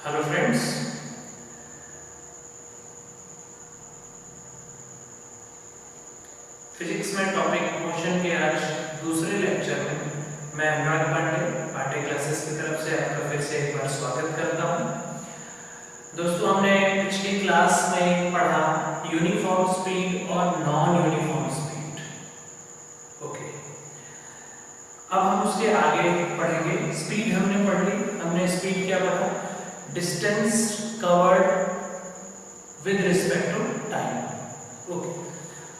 Hello friends, physics में topic motion के आज दूसरे लेक्चर में मैं अनुराग पांडे क्लासेस की तरफ से आपका फिर से एक बार स्वागत करता हूं। दोस्तों, हमने पिछली क्लास में पढ़ा यूनिफॉर्म स्पीड और नॉन यूनिफॉर्म स्पीड। ओके, अब हम उसके आगे पढ़ेंगे। स्पीड हमने पढ़ ली। हमने स्पीड क्या पढ़ा? Distance covered with respect to time. Okay,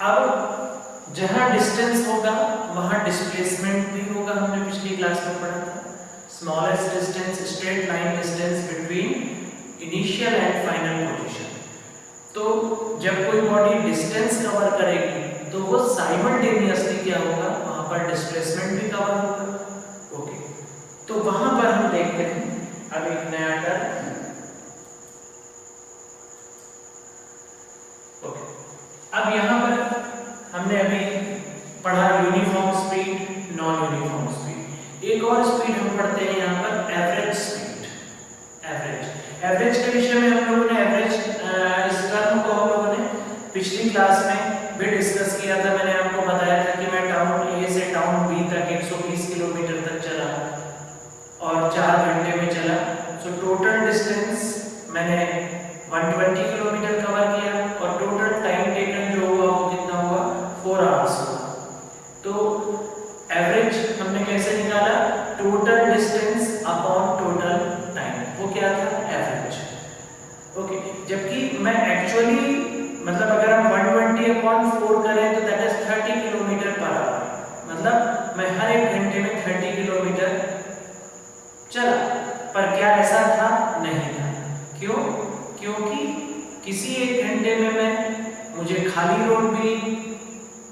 अब जहां डिस्टेंस होगा वहां डिस्प्लेसमेंट भी होगा। हमने पिछली क्लास में पढ़ा था smallest distance, straight line distance between initial and final position. तो जब कोई बॉडी डिस्टेंस कवर करेगी तो वो साइमल्टेनियसली क्या होगा, वहां पर डिस्प्लेसमेंट भी कवर होगा। ओके, तो वहां पर हम देखते हैं अब एक नया टर्म। ओके, अब यहां पर हमने अभी पढ़ा uniform speed, non uniform speed. एक और स्पीड हम पढ़ते हैं यहां पर एवरेज स्पीड। एवरेज के विषय में हम लोगों ने इस टर्म को हम लोगों ने पिछली क्लास में भी डिस्कस किया था। मैंने आपको बताया था कि मैं टाउन ए से टाउन बी तक 120 किलोमीटर तक चला और 4 घंटे में चला। सो टोटल डिस्टेंस मैंने 120 किलोमीटर कवर किया और टोटल टाइम टेकन जो हुआ वो कितना हुआ? 4 आवर्स हुआ। तो एवरेज हमने कैसे निकाला? Total distance upon total time, वो क्या था? एवरेज। ओके, जबकि मैं एक्चुअली मतलब अगर हम 120/4 करें तो that is 30 kilometre per our. मतलब मैं हर एक घंटे में 30 किलोमीटर चला, पर क्या ऐसा था? नहीं था। क्यों? क्योंकि किसी एक घंटे में मुझे खाली रोड मिली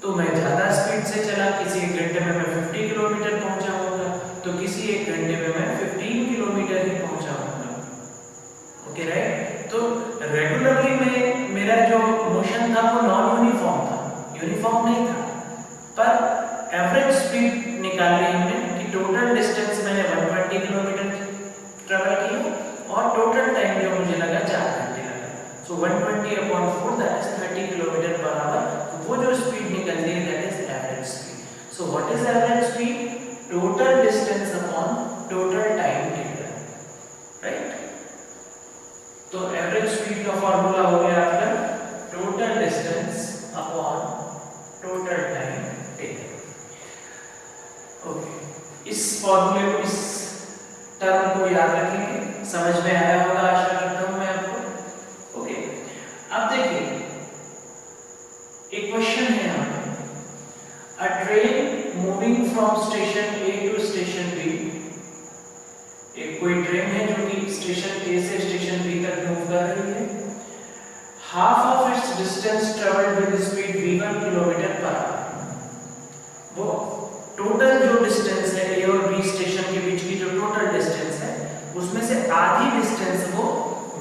तो मैं ज्यादा स्पीड से चला। किसी एक घंटे में मैं 50 किलोमीटर पहुंचा होगा, तो किसी एक घंटे में मैं 15 किलोमीटर ही पहुंचा होगा। Okay, right. तो रेगुलरली में मेरा जो मोशन था वो नॉन यूनिफॉर्म था, यूनिफॉर्म नहीं था। पर एवरेज स्पीड निकाल ली हमने कि टोटल डिस्टेंस मैंने 120 किलोमीटर ट्रेवल किया और टोटल टाइम जो मुझे लगा 4 घंटे लगा। सो 120/4 that is 30 kilometre per our. वो जो स्पीड निकलती है that is average speed. So what is average speed? Total distance upon total time taken, right. तो एवरेज स्पीड का फार्मूला हो गया आपका total distance upon total time taken. Okay, इस फार्मूले को, इस टर्म को याद रखेंगे। समझ में आया होगा आशा करता हूं मैं आपको। ओके, अब देखिए एक क्वेश्चन है यहाँ पे। A train moving from station A to station B. एक कोई ट्रेन है जो कि स्टेशन ए से स्टेशन बी तक मूव कर रही है। Half of its distance travelled with speed v1 kilometre per our. वो टोटल जो डिस्टेंस है ए और बी स्टेशन के बीच की जो टोटल डिस्टेंस है उसमें से आधी डिस्टेंस वो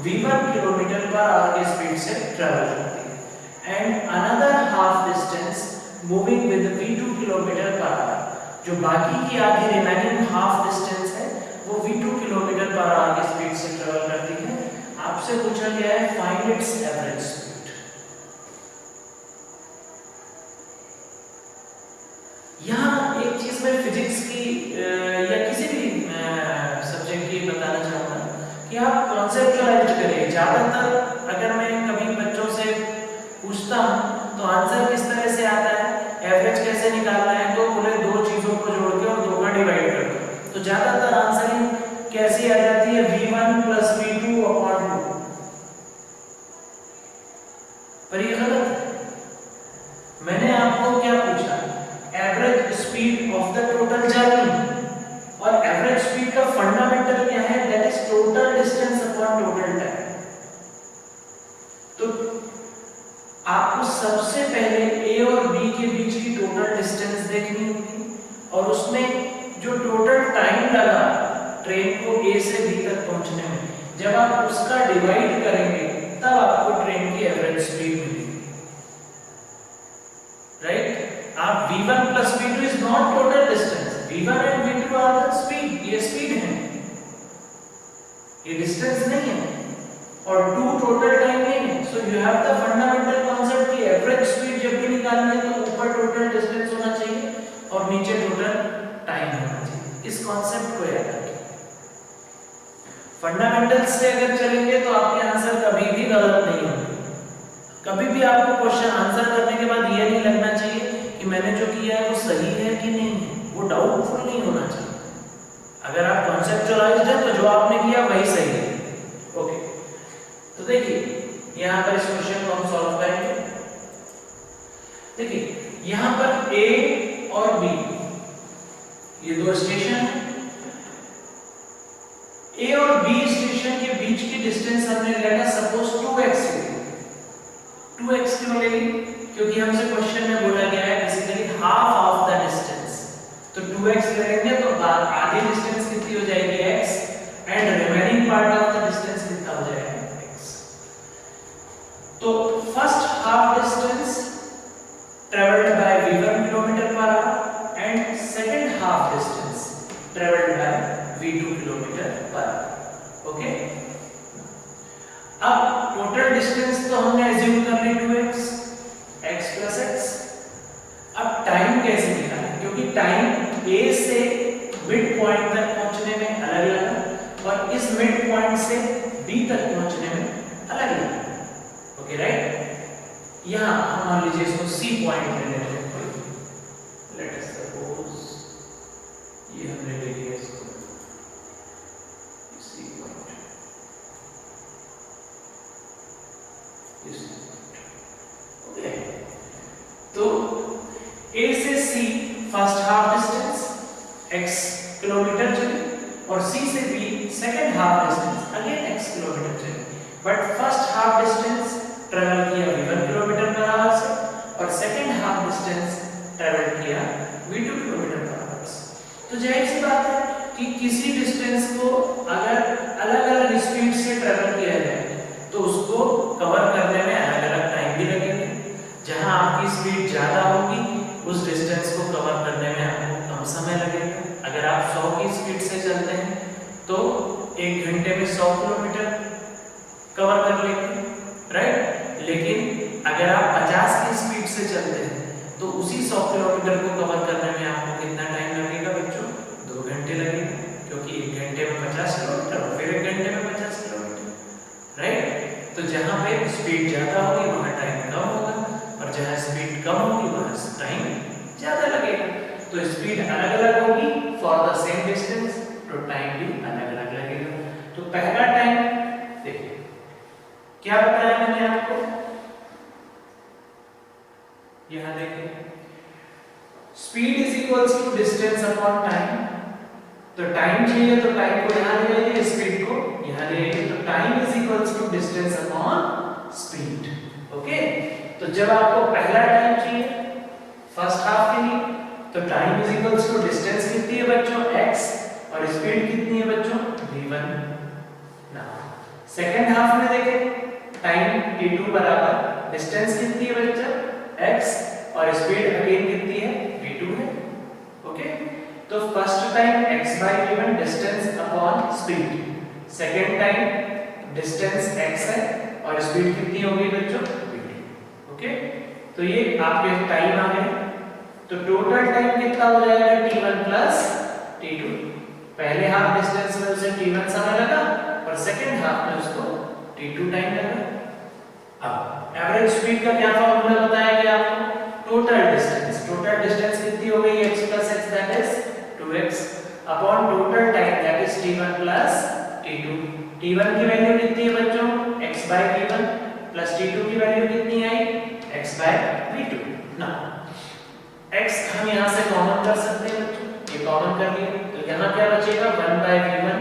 v1 किलोमीटर पर आवर की स्पीड से ट्रेवल करती है and another half distance moving with v2 kilometre per our. जो बाकी की आधी रिमेनिंग हाफ डिस्टेंस है वो v2 किलोमीटर पर आवर की स्पीड से ट्रेवल करती है। आपसे पूछा गया है फाइंड इट्स एवरेज स्पीड। यहाँ एक चीज मैं फिजिक्स की या किसी भी सब्जेक्ट की बताना चाहूंगा कि आप कॉन्सेप्चुअलाइज करें। ज्यादातर अगर मैं कभी बच्चों से पूछता हूं तो आंसर किस तरह से आता है, एवरेज कैसे निकालना है, तो बोले 2 चीजों को जोड़ के और 2 का डिवाइड कर दो। तो ज्यादातर आंसरिंग कैसी आ जाती है? v1 + v2/2। पर ये गलत है। मैंने आपको क्या पूछा? Average speed of the total journey, और एवरेज स्पीड का फंडामेंटल क्या है? That is total distance upon total time. तो आपको सबसे पहले ए और बी के बीच की टोटल डिस्टेंस देखनी होगी और उसमें जो टोटल टाइम लगा ट्रेन को ए से बी तक पहुंचने में, जब आप उसका डिवाइड करेंगे तब आपको ट्रेन की एवरेज स्पीड मिलेगी, राइट। आप v1 + v2 is not total distance, v1 and v2 are the speed, ये स्पीड है। ये डिस्टेंस नहीं है और 2 टोटल टाइम नहीं है। So you have the fundamental concept कि एवरेज स्पीड जब भी निकालनी है तो ऊपर टोटल डिस्टेंस होना चाहिए और नीचे टोटल टाइम होना चाहिए। इस कॉन्सेप्ट को याद रखिए। फंडामेंटल्स से अगर चलेंगे तो आपके आंसर कभी भी गलत नहीं होंगे। कभी भी आपको क्वेश्चन आंसर करने के बाद ये नहीं लगना चाहिए कि मैंने जो किया है वो सही है कि नहीं है, वो डाउटफुल नहीं होना चाहिए। अगर आप कॉन्सेप्चुअलाइज्ड हैं तो जो आपने किया वही सही है। ओके, तो देखिए यहाँ पर इस क्वेश्चन को हम सॉल्व करेंगे। देखिए यहाँ पर ए और बी ये दो स्टेशन है। ए और बी स्टेशन के बीच की डिस्टेंस हमने लेना सपोज 2x। 2x क्यों ले ली? क्योंकि हमसे क्वेश्चन में बोला गया है basically half of the distance. तो 2x लेंगे तो आधी डिस्टेंस कितनी हो जाएगी x and remaining part of the distance कितना हो जाएगा x। तो first half distance travelled by v1 kilometre per hour and second half distance travelled by v2 kilometre per our. Okay, अब टोटल डिस्टेंस तो हमने एज्यूम कर ली 2x x plus x। अब time कैसे निकालें? क्योंकि टाइम A से मिड पॉइंट तक पहुंचने में अलग अलग है और इस मिड पॉइंट से B तक पहुंचने में अलग अलग है। ओके राइट, यहां हम मान लीजिए इसको C पॉइंट ले लेते हैं। लेट अस सपोज ये हमने ले लिया इसको C पॉइंट। ओके, तो A से C first half distance x kilometre चले और C से B second half distance again x kilometre चले। But first half distance travel किया v1 किलोमीटर पर आवर से और सेकंड हाफ डिस्टेंस ट्रेवल किया v2 किलोमीटर पर आवर से। तो जाहिर सी बात है कि किसी डिस्टेंस को अगर अलग-अलग स्पीड से ट्रेवल किया जाए तो उसको कवर करने में अलग-अलग टाइम भी लगेगा। जहां आपकी स्पीड ज्यादा होगी उस डिस्टेंस को कवर करने में आपको कम समय लगेगा। अगर आप 100 की स्पीड से चलते हैं तो 1 घंटे में 100 किलोमीटर कवर कर लेंगे, राइट। लेकिन अगर आप 50 की स्पीड से चलते हैं तो उसी 100 किलोमीटर को कवर करने में आपको कितना टाइम लगेगा बच्चों? 2 घंटे लगेगा, क्योंकि 1 घंटे में 50 किलोमीटर और फिर 1 घंटे में 50 किलोमीटर, राइट। तो जहां पे स्पीड ज्यादा होगी वहां टाइम कम होगा और जहां स्पीड कम होगी वहां टाइम ज्यादा लगेगा। तो स्पीड अलग-अलग होगी फॉर द सेम डिस्टेंस तो टाइम भी अलग-अलग लगेगा। तो पहला टाइम देखिए क्या बताया मैंने आपको, यहां देखिए speed is equals to distance upon time. तो टाइम चाहिए तो टाइम को यहां ले आइए, स्पीड को यहां ले आइए। तो time is equals to distance upon speed. Okay, तो जब आपको पहला टाइम चाहिए फर्स्ट हाफ के लिए तो time is equals to distance कितनी है बच्चों? x और स्पीड कितनी है बच्चों? v1। नाउ सेकंड हाफ में देखें टाइम t2 बराबर डिस्टेंस कितनी है बच्चा? x और स्पीड अगेन कितनी है? v2 है। ओके, तो first time x by v1 distance upon speed, second time distance x है और स्पीड कितनी होगी बच्चों? v2। ओके, तो ये आपके टाइम आ गए। तो टोटल टाइम कितना हो जाएगा? t1 plus t2। पहले हाफ डिस्टेंस में उसे t1 समय लगा और सेकंड हाफ में उसको t2 टाइम लगा। अब एवरेज स्पीड का क्या फार्मूला बताया गया आपको? Total distance. टोटल डिस्टेंस कितनी हो गई? x plus x that is 2x upon total time that is t1 plus t2। t1 की वैल्यू कितनी है बच्चों? x by v1 plus t2 की वैल्यू कितनी आई? x by v2। ना x हम यहां से कॉमन कर सकते हैं बच्चों, ये कॉमन कर लिए तो यहां क्या बचेगा? 1 by v1।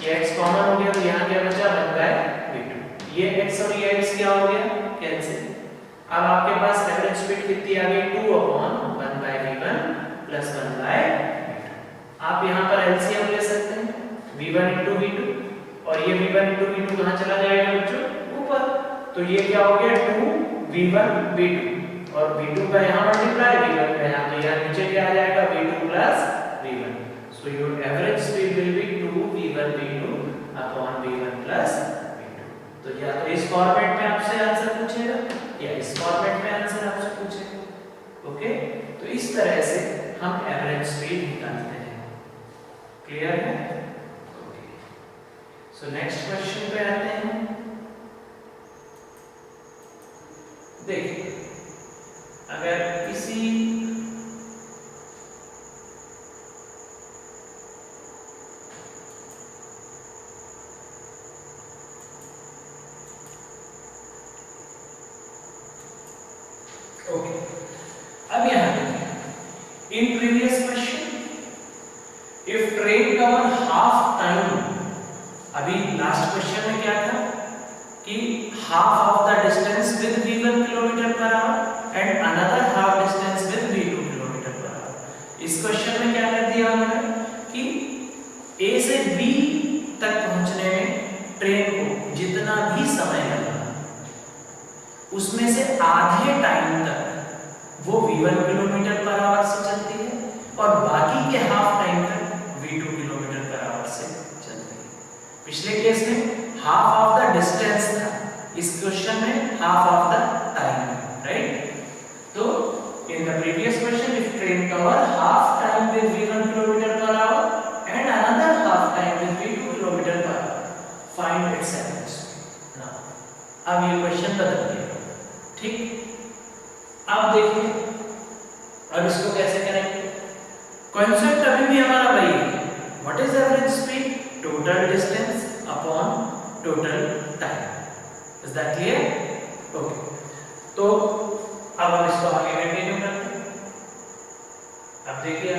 ये x कॉमन हो गया तो यहां क्या बचा? 1 by v2। ये x और ये x क्या हो गया? कैंसिल। अब आपके पास एवरेज स्पीड कितनी आ गई? 2 upon 1 by v1 plus 1 by v2। आप यहां पर एलसीएम ले सकते हैं v1 into v2 और ये v1 into v2 कहां चला जाएगा बच्चों? ऊपर। तो ये क्या हो गया? 2v1 v2 और v2 का यहां मल्टीप्लाई v1 का यहां, तो यहां नीचे क्या आ जाएगा? v2 plus v1। So your average speed will be 2v1 v2 upon v1 format में आपसे आंसर पूछेगा या इस फॉर्मेट में आंसर आपसे पूछेगा। ओके, तो इस तरह से हम एवरेज स्पीड निकालते हैं। क्लियर है? ओके, सो नेक्स्ट क्वेश्चन पे आते हैं। देखिए, अगर किसी ओके, अब यहां देखिए, in previous question if train cover half time, अभी लास्ट क्वेश्चन में क्या था कि half of the distance with v1 kilometre per hour and another half distance with v2 kilometre per our. इस क्वेश्चन में क्या कर दिया उन्होंने कि A से B तक पहुंचने में ट्रेन को जितना भी समय लगा उसमें से आधे टाइम तक वो v1 किलोमीटर पर आवर से चलती है और बाकी के हाफ टाइम तक v2 किलोमीटर पर आवर से चलती है। पिछले केस में हाफ ऑफ द डिस्टेंस था, इस क्वेश्चन में half of the time, right? तो in the previous question if train cover half time with v1 kilometre per hour and another half time with v2 kilometre per hour, find its average speed. Now अब ये question बदल गया, ठीक? अब देखिए, अब इसको कैसे करेंगे? कॉन्सेप्ट अभी भी हमारा वही है, what is average speed? Total distance upon total time. Is that clear? Okay, तो अब हम इसको आगे कंटिन्यू करते हैं। अब देखिए,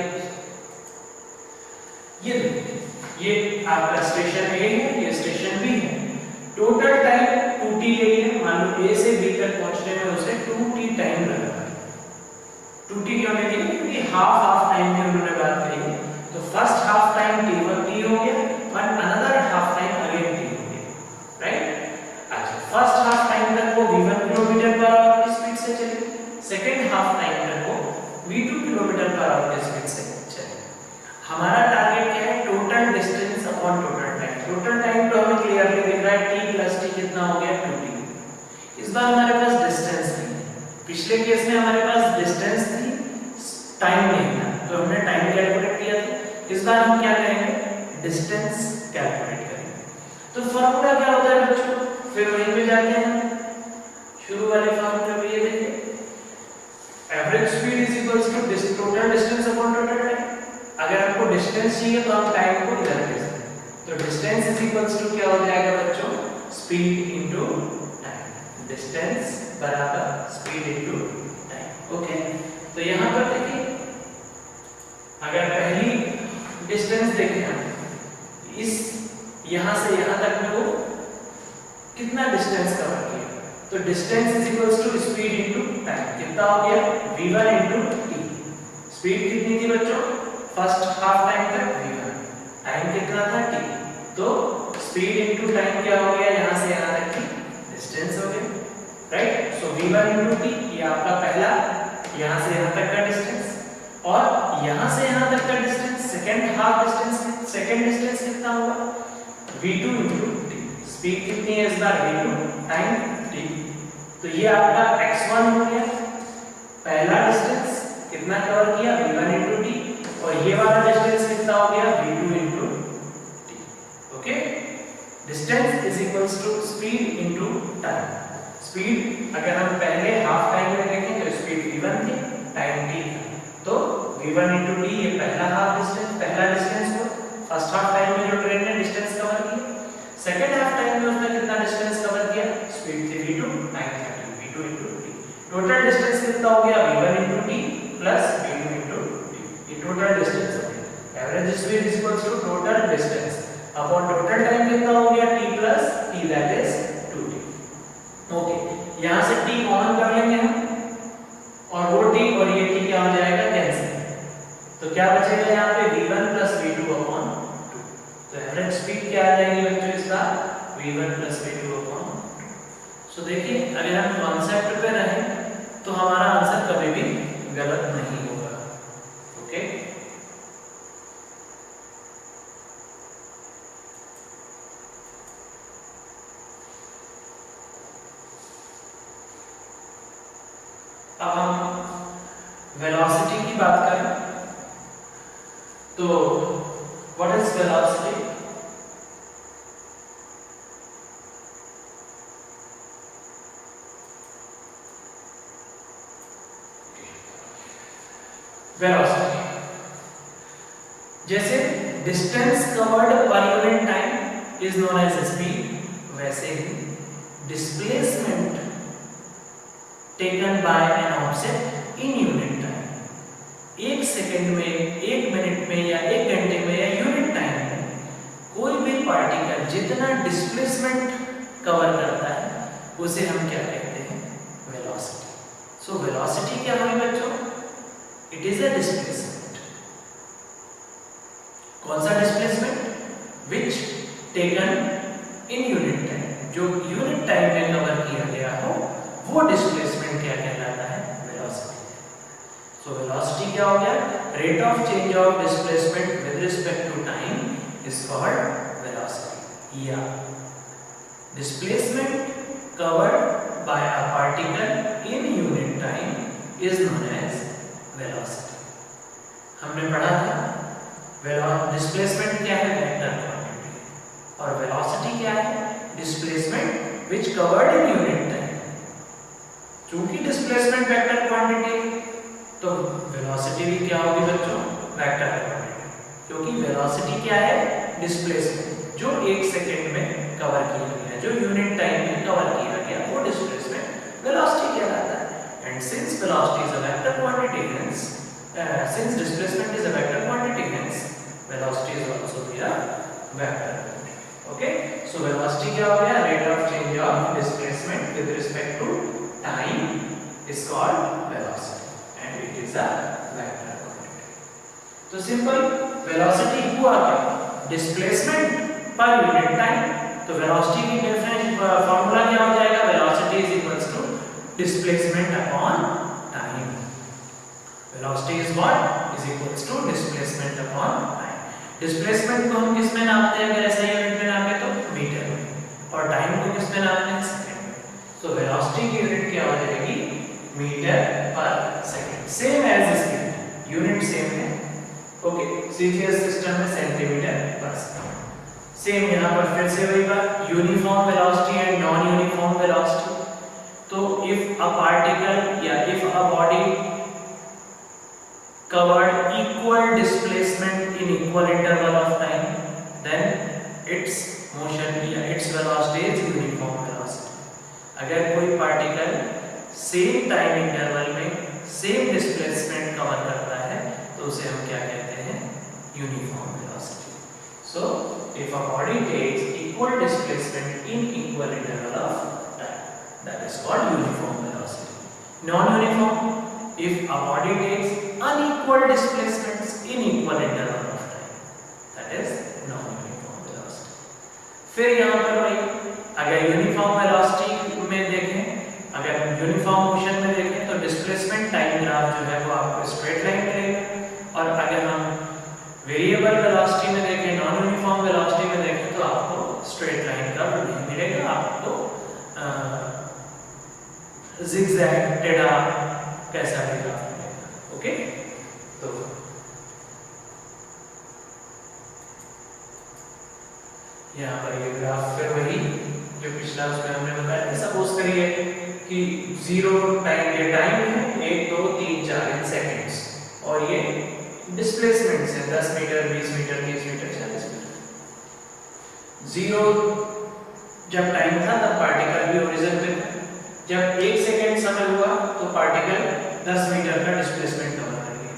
ये देखिए, ये आपका स्टेशन ए है, ये स्टेशन बी है। टोटल टाइम 2t ले लिया, मान लो A से B तक पहुंचने में उसे 2t टाइम लगा। 2t क्यों ले लिया? क्योंकि हाफ टाइम की उन्होंने बात कही है, तो फर्स्ट हाफ टाइम t हो गया और another half time again t हो गया, राइट? अच्छा, फर्स्ट हाफ टाइम तक वो v1 किलोमीटर पर आवर की स्पीड से चली, सेकंड हाफ टाइम तक वो v2 किलोमीटर पर आवर की स्पीड से चली। हमारा टारगेट क्या है? Total distance upon total time. Total time तो हमें क्लियरली दिख रहा है, t प्लस t कितना हो गया? 2t। इस बार हमारे पास डिस्टेंस थी, पिछले केस में हमारे पास डिस्टेंस थी, टाइम नहीं था, तो हमने टाइम कैलकुलेट किया था। इस बार हम क्या करेंगे? डिस्टेंस कैलकुलेट करेंगे। तो फार्मूला क्या होता है बच्चों? फिर वहीं पे जाते हैं, शुरू वाले फार्मूला में ये देखिए, average speed is equals to total distance upon total time. अगर आपको डिस्टेंस चाहिए तो हम टाइम को इधर ले सकते हैं, तो डिस्टेंस इज इक्वल्स टू क्या हो जाएगा बच्चों? Speed into time. डिस्टेंस बराबर स्पीड इनटू टाइम। ओके, तो यहां पर देखिए, अगर पहली डिस्टेंस देखें हम, इस यहां से यहां तक में वो कितना डिस्टेंस कवर किया? तो distance is equals to speed into time. कितना हो गया? v1 into t। स्पीड कितनी थी बच्चों? फर्स्ट हाफ टाइम तक v1, टाइम कितना था? t। तो स्पीड इनटू टाइम क्या हो गया? यहां से यहां तक की डिस्टेंस हो गया, राइट? सो v1 इनटू t ये आपका पहला यहां से यहां तक का डिस्टेंस, और यहां से यहां तक का distance second half distance, second distance कितना होगा? v2 into t। स्पीड कितनी है इस बार? v2, time t। तो ये आपका x1 हो गया, पहला डिस्टेंस कितना कवर किया? v1 इनटू t, और ये वाला डिस्टेंस कितना हो गया? v2 into t। Okay, distance is equals to speed into time. Speed अगर हम पहले हाफ टाइम में देखें तो स्पीड v1 थी, टाइम t था, तो v1 इनटू t ये पहला हाफ डिस्टेंस, पहला डिस्टेंस हुआ। फर्स्ट हाफ टाइम में जो ट्रेन ने डिस्टेंस कवर किया, सेकंड हाफ टाइम में उसने कितना डिस्टेंस कवर किया? स्पीड थी v2, टाइम था v2 into t। Total distance कितना हो गया? v1 into t plus v2 into t। ये टोटल डिस्टेंस हो गया। Average speed is equals to total distance upon total time कितना हो गया? t plus t, that is 2t। Okay, यहां से t कॉमन कर लेंगे हम, और वो t और ये t क्या हो जाएगा? कैंसिल। तो क्या बचेगा यहाँ पे? v1 plus v2 upon 2। तो एवरेज स्पीड क्या आ जाएगी बच्चों इस बार? v1 plus v2 upon 2। सो देखिए, अगर हम कॉन्सेप्ट पे रहें तो हमारा आंसर कभी भी गलत नहीं होगा। ओके, वेलोसिटी की बात करें तो व्हाट इज वेलोसिटी? वेलोसिटी जैसे distance covered per unit time is known as speed, वैसे ही displacement taken by an object in unit time, एक सेकंड में, एक मिनट में या एक घंटे में या यूनिट टाइम में कोई भी पार्टिकल जितना डिस्प्लेसमेंट कवर करता है उसे हम क्या कहते हैं? वेलोसिटी। सो वेलोसिटी क्या हुई बच्चों? It is a displacement. कौन सा displacement? Which taken in unit time, जो यूनिट टाइम में कवर किया गया हो वो डिस्प्लेसमेंट क्या कहलाता है? वेलोसिटी। सो वेलोसिटी क्या हो गया? Rate of change of displacement with respect to time is called velocity, या displacement covered by a particle in unit time is known as velocity. हमने पढ़ा था डिस्प्लेसमेंट क्या है? वेक्टर क्वांटिटी, और वेलोसिटी क्या है? Displacement which covered in unit time. चूंकि डिस्प्लेसमेंट वेक्टर क्वांटिटी तो वेलोसिटी भी क्या होगी बच्चों? वेक्टर क्वांटिटी, क्योंकि वेलोसिटी क्या है? डिस्प्लेसमेंट जो एक सेकंड में कवर किया गया, जो यूनिट टाइम में कवर किया गया, वो डिस्प्लेसमेंट वेलोसिटी कहलाता है। And since velocity is a vector quantity, hence since displacement is a vector quantity, hence velocity is also be a vector quantity. Okay, so velocity क्या हो गया? Rate of change of displacement with respect to time is called velocity, and it is a vector quantity. तो simple velocity हुआ क्या? Displacement per unit time। तो velocity की difference formula क्या हो जाएगा? Velocity is equals to displacement upon time. Velocity is what? Is equals to displacement upon time. Displacement को हम किस में नापते हैं? अगर ऐसा यूनिट में नापे तो मीटर में, और टाइम को किस में नापते हैं? सेकंड में। तो वेलोसिटी की यूनिट क्या हो जाएगी? Metre per second, same as speed, unit same है। ओके, सीजीएस सिस्टम में सेंटीमीटर पर सेकंड। सेम यहाँ पर फिर से वही बात, uniform velocity and non uniform velocity. तो if a particle या if a body covered equal displacement in equal interval of time, then its motion या its velocity is uniform velocity. अगर कोई पार्टिकल सेम टाइम इंटरवल में same displacement cover करता है तो उसे हम क्या कहते हैं? Uniform velocity. So if a body takes equal displacement in equal interval of that is called uniform velocity. Non-uniform, if a body takes unequal displacements in equal interval of time, that is non-uniform velocity. फिर यहाँ पर भाई अगर uniform velocity में देखें, अगर uniform motion में देखें तो डिस्प्लेसमेंट टाइम ग्राफ जो है वो आपको स्ट्रेट लाइन मिलेगा, और अगर हम वेरिएबल वेलोसिटी में देखें, नॉन यूनिफॉर्म वेलोसिटी में देखें तो आपको स्ट्रेट लाइन का नहीं मिलेगा, आपको zigzag टेढ़ा कैसा भी ग्राफ मिलेगा। ओके, तो यहाँ पर ये ग्राफ फिर वही जो पिछला उसमें हमने बताया। सपोज करिए कि जीरो टाइम, ये टाइम है 1 2 3 4 इन सेकेंड्स, और ये डिस्प्लेसमेंट है 10 metre 20 metre 30 metre 40 metre. Zero जब टाइम था तब पार्टिकल भी ओरिजिन पे था, जब 1 सेकेंड समय हुआ तो पार्टिकल 10 मीटर का डिस्प्लेसमेंट कवर कर गया,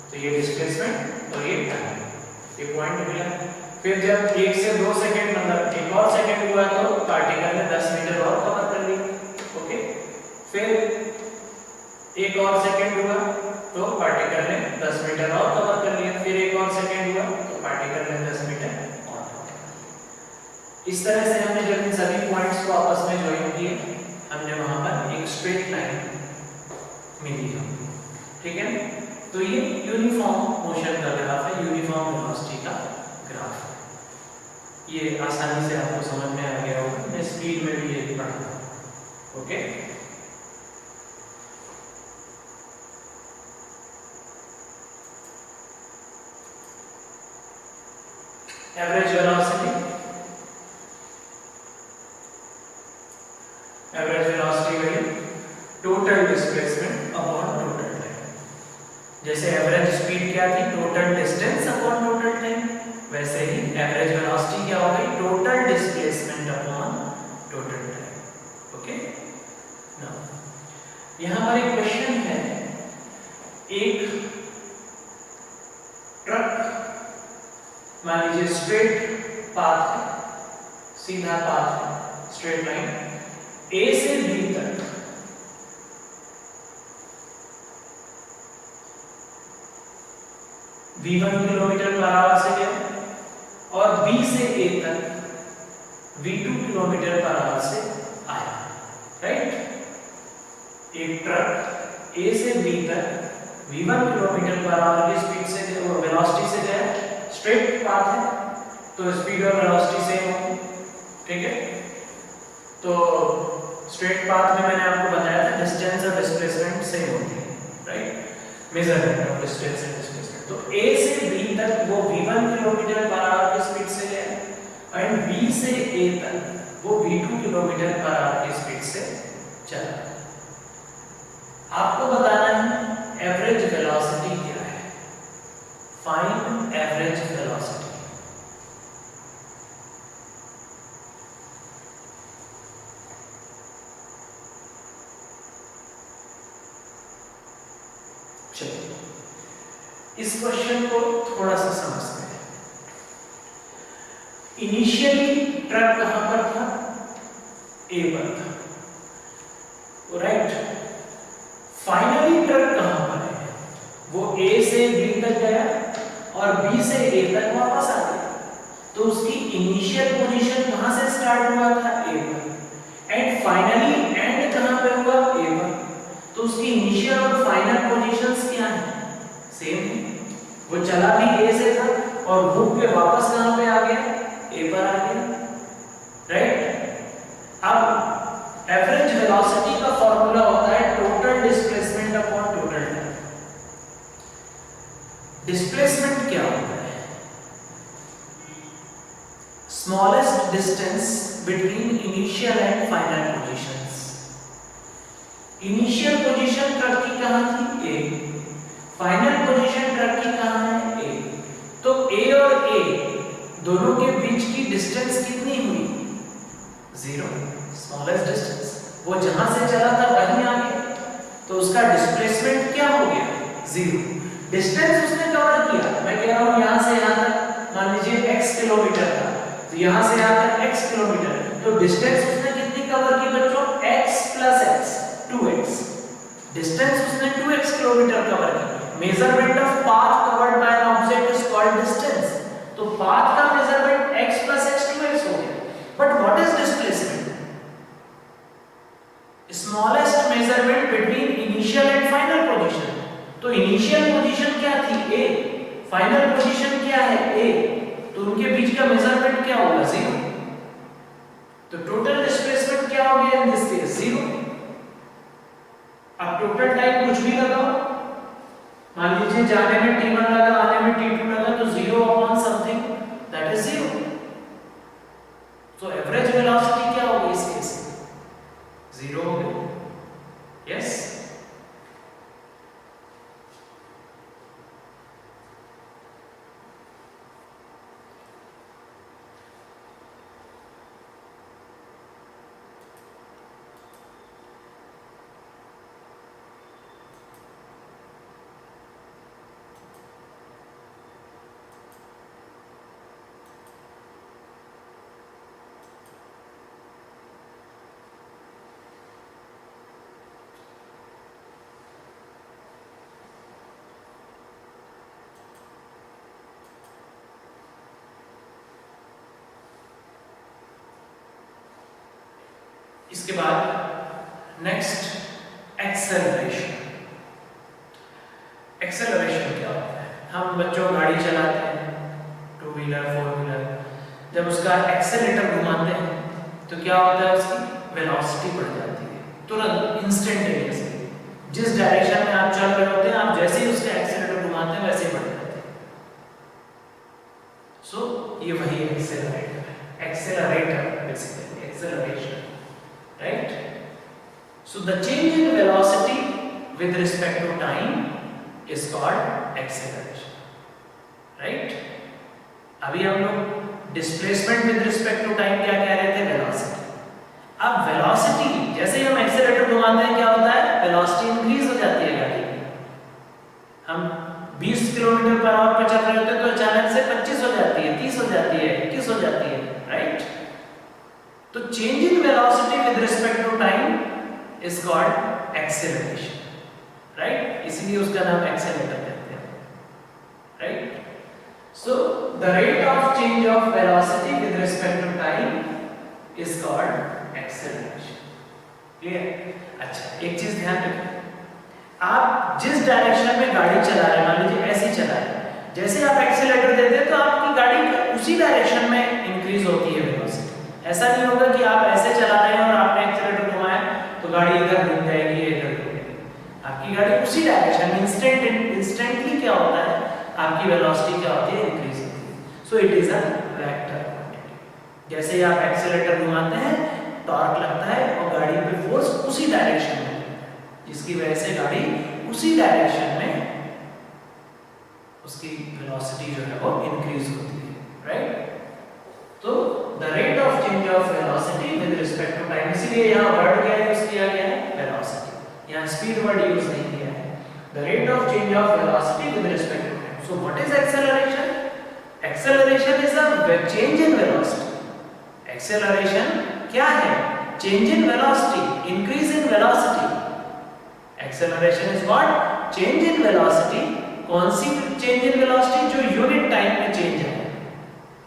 तो ये डिस्प्लेसमेंट और ये टाइम, ये पॉइंट मिला। फिर जब 1 से 2 सेकेंड मतलब 1 और सेकेंड हुआ तो पार्टिकल ने 10 मीटर और कवर कर लिया। ओके, फिर 1 और सेकेंड हुआ तो पार्टिकल ने 10 मीटर और कवर कर लिया, फिर 1 और सेकेंड हुआ तो पार्टिकल ने 10 मीटर और कवर कर लिया। इस तरह से हमने जब इन सभी पॉइंट्स को आपस में ज्वाइन किए, हमने वहां पर एक स्ट्रेट लाइन मिली हमें, ठीक है। तो ये यूनिफॉर्म मोशन का ग्राफ है, यूनिफॉर्म वेलोसिटी का ग्राफ है। ये आसानी से आपको समझ में आ गया होगा, मैं स्पीड में भी ये पढ़ा। Okay, average velocity, average velocity वही total displacement upon total time. जैसे एवरेज स्पीड क्या थी, total distance upon total time, वैसे ही एवरेज वेलोसिटी क्या हो गई, total displacement upon total time. Okay, now यहां पर एक क्वेश्चन है, एक ट्रक मान लीजिए स्ट्रेट पाथ है, सीधा पाथ है, स्ट्रेट लाइन ए से बी तक v1 किलोमीटर पर आवर से गया और b से a तक v2 किलोमीटर पर आवर से आया, राइट। एक ट्रक a से b तक v1 किलोमीटर पर आवर की स्पीड से वेलोसिटी से गया, स्ट्रेट पाथ है तो स्पीड और वेलोसिटी सेम होगी, ठीक है। तो स्ट्रेट पाथ में मैंने आपको बताया था डिस्टेंस और डिस्प्लेसमेंट सेम होती है, right, measurement of distance and displacement. तो a से b तक वो v1 किलोमीटर पर आवर की स्पीड से गया एंड b से a तक वो v2 किलोमीटर पर आवर की स्पीड से चला। आपको बताना है एवरेज वेलोसिटी क्या है, फाइंड एवरेज वेलोसिटी। चलिए इस क्वेश्चन को थोड़ा सा समझते हैं। इनिशियली ट्रक कहां पर था, ए पर था, राइट। फाइनली ट्रक कहां पर है, वो ए से बी तक गया और बी से ए तक वापस आ गया। तो उसकी इनिशियल पोजीशन कहां से स्टार्ट हुआ था, ए पर, एंड फाइनली एंड कहां पे हुआ, ए पर। तो उसकी इनिशियल और फाइनल पोजीशंस क्या हैं, सेम है। वो चला भी ए से था और घूम के वापस कहां पे आ गया, ए पर आ गया, राइट। अब एवरेज वेलोसिटी का फॉर्मूला होता है total displacement upon total time. Displacement क्या होता है, smallest distance between initial and final positions. Initial position truck की कहां थी, ए, फाइनल पोजीशन ट्रक की कहां है, ए। तो ए और ए दोनों के बीच की डिस्टेंस कितनी हुई, 0, स्मॉलेस्ट डिस्टेंस। वो जहां से चला था वहीं आ गया, तो उसका डिस्प्लेसमेंट क्या हो गया, 0। डिस्टेंस उसने कवर किया, मैं कह रहा हूं यहां से यहां तक मान लीजिए x किलोमीटर था, तो यहां से यहां तक x किलोमीटर, तो डिस्टेंस उसने कितनी कवर की बच्चों, x + x, 2x। डिस्टेंस उसने 2x किलोमीटर कवर की। Measurement of path covered by an object is called distance. तो पाथ का मेजरमेंट x + x 2x हो गया। But what is displacement, smallest measurement between initial and final position. तो initial position क्या थी, a, final position क्या है, a, तो उनके बीच का मेजरमेंट क्या होगा, 0। तो टोटल डिस्प्लेसमेंट क्या हो गया इन दिस केस, 0। अब टोटल टाइम कुछ भी लगाओ, मान लीजिए जाने में t1 लगा, आने में t2 लगा, तो 0 अपॉन समथिंग दैट इज 0। तो एवरेज वेलोसिटी क्या होगी इस केस में, 0 हो गई, यस। इसके बाद नेक्स्ट एक्सेलरेशन। एक्सेलरेशन क्या होता है, हम बच्चों गाड़ी चलाते हैं, 2 व्हीलर 4 व्हीलर, जब उसका एक्सेलेरेटर घुमाते हैं तो क्या होता है, उसकी वेलोसिटी बढ़ जाती है तुरंत, इंस्टेंटेनियसली। जिस डायरेक्शन में आप चल रहे होते हैं, आप जैसे ही उसका एक्सेलेरेटर घुमाते हैं वैसे ही बढ़ जाती है। सो ये वही एक्सेलरेटर है, accelerator basically acceleration, right? So the change in velocity with respect to time is called acceleration, right? अभी हम लोग displacement with respect to time क्या कह रहे थे? वेलोसिटी। अब वेलोसिटी जैसे ही हम एक्सेलरेटर घुमाते हैं क्या होता है? वेलोसिटी इंक्रीज हो जाती है गाड़ी की। हम 20 किलोमीटर पर आवर पर चल रहे होते हैं तो अचानक से 25 हो जाती है, 30 हो जाती है, 21 हो जाती है, राइट? तो change in velocity with respect to time is called acceleration, right? इसलिए उसका नाम एक्सेलरेटर कहते हैं, right? So the rate of change of velocity with respect to time is called acceleration. Clear? अच्छा, एक चीज ध्यान रखिए, आप जिस डायरेक्शन में गाड़ी चला रहे हैं, मान लीजिए ऐसे ही चला रहे हैं, जैसे आप एक्सीलरेटर देते हैं तो आपकी गाड़ी उसी डायरेक्शन में इंक्रीज होती है वेलोसिटी। ऐसा नहीं होगा कि आप ऐसे चला रहे हैं और आपने एक्सीलरेटर घुमाया तो गाड़ी इधर घूम जाएगी या इधर घूम जाएगी। आपकी गाड़ी उसी डायरेक्शन में इंस्टेंटली क्या होता है, आपकी वेलोसिटी क्या होती है? इंक्रीज होती है। So it is a vector quantity. जैसे ही आप एक्सीलरेटर घुमाते हैं टॉर्क लगता है और गाड़ी पे फोर्स उसी डायरेक्शन में, जिसकी वजह से गाड़ी उसी डायरेक्शन में उसकी वेलोसिटी जो है वो इंक्रीज होती है, राइट? तो the rate of change of velocity with respect to time, इसलिए यहाँ वर्ड क्या यूज किया गया है? वेलोसिटी। यहाँ स्पीड वर्ड यूज नहीं किया है। The rate of change of velocity with respect to time. So what is acceleration? Acceleration is a change in velocity. Acceleration क्या है? Change in velocity, increase in velocity. Acceleration is what? Change in velocity. कौन सी change in velocity? जो unit time में change है,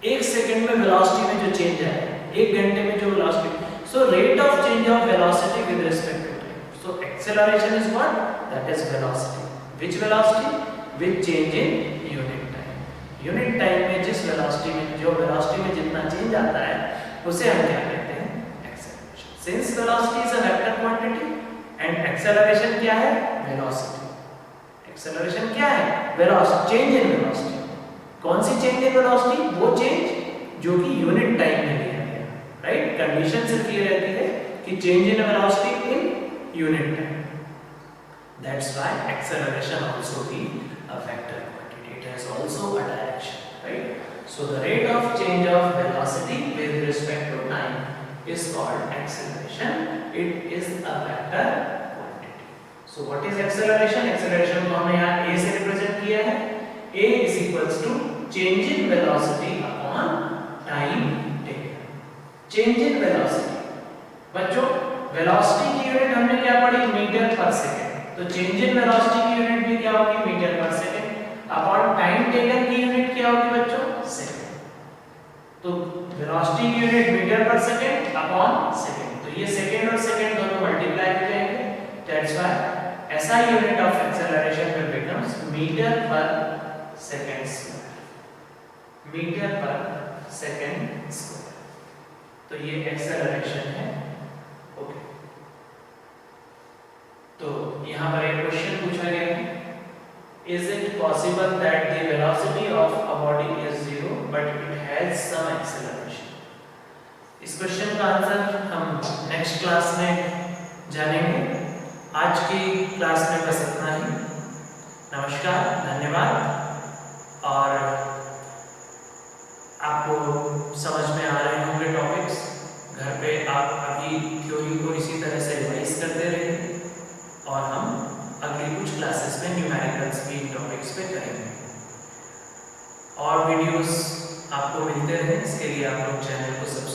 एक second में velocity में जो चेंज है, एक घंटे में जो velocity. So rate of change of velocity with respect to time. So acceleration is what? That is velocity. Which velocity? With change in unit time. Unit time में जिस वेलोसिटी में, जो वेलोसिटी में जितना चेंज आता है उसे हम क्या कहते हैं? Acceleration. Since velocity is a vector quantity and acceleration क्या है? वेलोसिटी। एक्सेलरेशन क्या है? Velocity, change in velocity. कौन सी चेंज इन वेलोसिटी? वो चेंज जो कि यूनिट टाइम में लिया गया, राइट? कंडीशन सिर्फ ये रहती है कि change in velocity in unit time. That's why acceleration also be a vector quantity, it has also a direction, right? So the rate of change of velocity with respect to time is called acceleration. It is a vector quantity. So what is acceleration? Acceleration को हमने यहाँ a से represent किया है। a is equals to change in velocity upon time taken. Change in velocity. बच्चों velocity की unit हमने क्या पढ़ी? Metre per second. तो change in velocity की यूनिट भी क्या होगी? Metre per second. Upon time taken की यूनिट क्या होगी बच्चों? सेकेंड। तो वेलोसिटी की unit metre per second upon second, तो ये सेकंड और सेकंड दोनों मल्टीप्लाई हो जाएंगे। दैट्स व्हाई ऐसा unit of acceleration will becomes metre per second square. Metre per second square. तो ये एक्सेलरेशन है, ओके। तो यहाँ पर एक क्वेश्चन पूछा गया है, is it possible that the velocity of a body is zero but it has some acceleration? इस क्वेश्चन का आंसर हम नेक्स्ट क्लास में जानेंगे। आज की क्लास में बस इतना ही। नमस्कार, धन्यवाद। और आपको समझ में आ रहे होंगे टॉपिक्स, घर पे आप अभी थ्योरी को इसी तरह से रिवाइज करते रहिए और हम अगली कुछ क्लासेस में न्यूमेरिकल्स की टॉपिक्स पे करेंगे। और वीडियोस आपको मिलते रहे, इसके लिए आप लोग चैनल को सब्सक्राइब